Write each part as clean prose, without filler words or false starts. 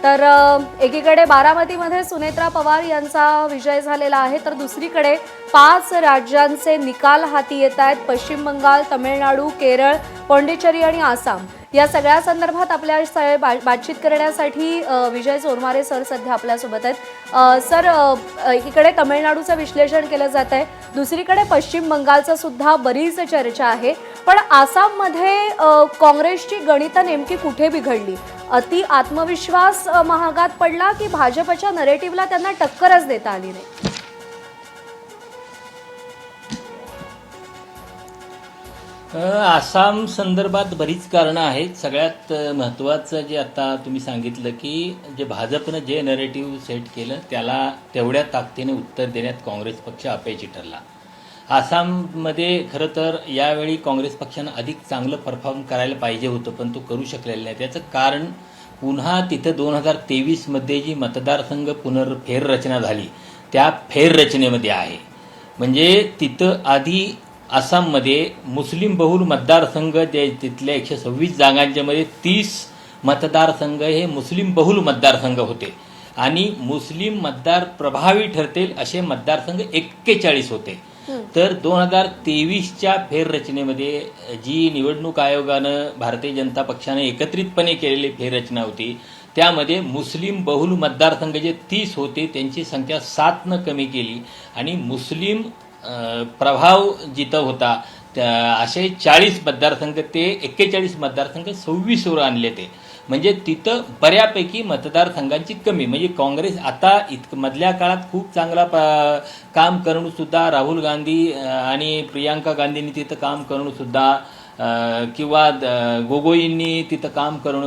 तर एकीकडे बारामतीमध्ये सुनेत्रा पवार यांचा विजय झालेला आहे, तर दुसरीकडे 5 राज्यांचे निकाल हाती येत आहेत. पश्चिम बंगाल, तामिळनाडू, केरळ, पाँडिचेरी आणि आसाम या सगळ्या संदर्भात आपल्या बातचीत करण्यासाठी विजय चोरमारे सर सध्या आपल्यासोबत आहेत. सर, एकीकडे तामिळनाडूचं विश्लेषण केलं जात आहे, दुसरीकडे पश्चिम बंगालचं सुद्धा बरीच चर्चा आहे. पण आसाममध्ये काँग्रेसची गणितं नेमकी कुठे बिघडली? अति आत्मविश्वास महागात पडला की भाजपच्या नरेटिव्हला त्यांना टक्करच देता आली नाही? आसाम संदर्भात बरीच कारणं आहेत. सगळ्यात महत्त्वाचं जे आता तुम्ही सांगितलं की जे भाजपनं जे नरेटिव्ह सेट केलं त्याला तेवढ्या ताकदीने उत्तर देण्यात काँग्रेस पक्ष अपयशी ठरला. आसाममध्ये खरं तर यावेळी काँग्रेस पक्षानं अधिक चांगलं परफॉर्म करायला पाहिजे होतं, पण तो करू शकलेलं नाही. त्याचं कारण पुन्हा तिथं 2023मध्ये जी मतदारसंघ फेररचना झाली त्या फेररचनेमध्ये आहे. म्हणजे तिथं आधी आसाममध्ये मुस्लिम बहुल मतदारसंघ जे तिथल्या 126 जागांच्यामध्ये 30 मतदारसंघ हे मुस्लिम बहुल मतदारसंघ होते आणि मुस्लिम मतदार प्रभावी ठरतील असे मतदारसंघ 41 होते. तर 2023च्या फेररचनेमध्ये जी निवडणूक आयोगानं भारतीय जनता पक्षानं एकत्रितपणे केलेली फेररचना होती त्यामध्ये मुस्लिम बहुल मतदारसंघ जे 30 होते त्यांची संख्या 7 कमी केली आणि मुस्लिम प्रभाव जिथं होता असे 40 मतदारसंघ ते 41 मतदारसंघ 26वर आणले ते. म्हणजे तिथं बऱ्यापैकी मतदारसंघांची कमी. म्हणजे काँग्रेस आता मधल्या काळात खूप चांगला काम करून सुद्धा राहुल गांधी आणि प्रियांका गांधींनी तिथं काम करून सुद्धा किंवा गोगोईंनी तिथं काम करून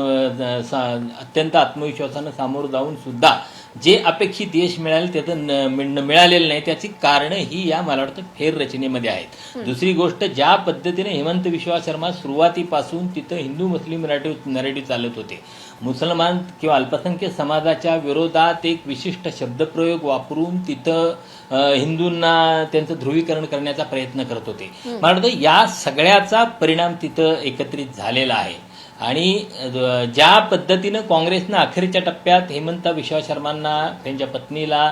अत्यंत आत्मविश्वासानं सामोरं जाऊन सुद्धा जे अपेक्षित यश मिळाले त्याचं मिळालेलं नाही. त्याची कारणं ही या मला वाटतं फेररचनेमध्ये आहेत. दुसरी गोष्ट, ज्या पद्धतीने हेमंत विश्वा शर्मा सुरुवातीपासून तिथं हिंदू मुस्लिम नरेटिव्ह चालत होते, मुसलमान किंवा अल्पसंख्याक समाजाच्या विरोधात एक विशिष्ट शब्दप्रयोग वापरून तिथं हिंदूंना त्यांचं ध्रुवीकरण करण्याचा प्रयत्न करत होते. मला वाटतं या सगळ्याचा परिणाम तिथं एकत्रित झालेला आहे. आणि ज्या पद्धतीनं काँग्रेसनं अखेरच्या टप्प्यात हेमंत विश्वा शर्मांना त्यांच्या पत्नीला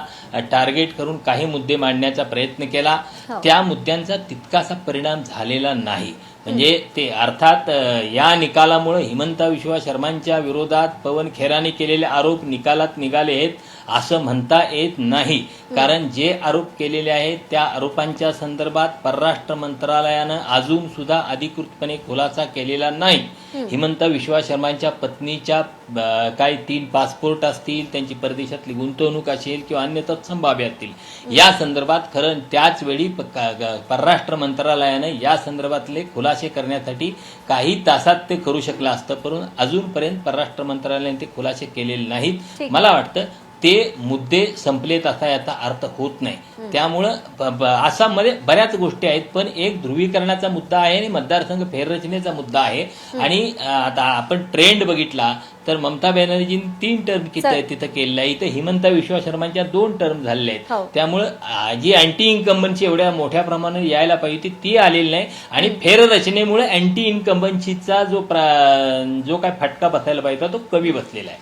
टार्गेट करून काही मुद्दे मांडण्याचा प्रयत्न केला त्या मुद्द्यांचा तितकासा परिणाम झालेला नाही. म्हणजे ते अर्थात या निकालामुळे हेमंत विश्वा शर्मांच्या विरोधात पवन खेराने केलेले आरोप निकालात निघाले आहेत असं म्हणता येत नाही. कारण जे आरोप केलेले आहेत त्या आरोपांच्या संदर्भात परराष्ट्र मंत्रालयानं अजून सुद्धा अधिकृतपणे खुलासा केलेला नाही. हेमंत विश्वा शर्मांच्या पत्नीच्या काही 3 पासपोर्ट असतील, त्यांची परदेशातली गुंतवणूक असेल किंवा अन्य तत्सम बाबी असतील, या संदर्भात खरं त्याच वेळी परराष्ट्र मंत्रालयानं या संदर्भातले खुलासे करण्यासाठी काही तासात ते करू शकलं असतं, परंतु अजूनपर्यंत परराष्ट्र मंत्रालयाने ते खुलासे केलेले नाहीत. मला वाटतं ते मुद्दे संपलेत असा याचा अर्थ होत नाही. त्यामुळं आसाममध्ये बऱ्याच गोष्टी आहेत, पण एक ध्रुवीकरणाचा मुद्दा आहे आणि मतदारसंघ फेररचनेचा मुद्दा आहे. आणि आता आपण ट्रेंड बघितला तर ममता बॅनर्जींनी 3 टर्म तिथं केलेलं आहे, इथं हेमंत विश्वा शर्मांच्या 2 टर्म झालेल्या आहेत. त्यामुळं जी अँटी इन्कम्बन्सी एवढ्या मोठ्या प्रमाणात यायला पाहिजे ती आलेली नाही. आणि फेररचनेमुळे अँटी इन्कम्बन्सीचा जो काय फटका बसायला पाहिजे तो कमी बसलेला आहे.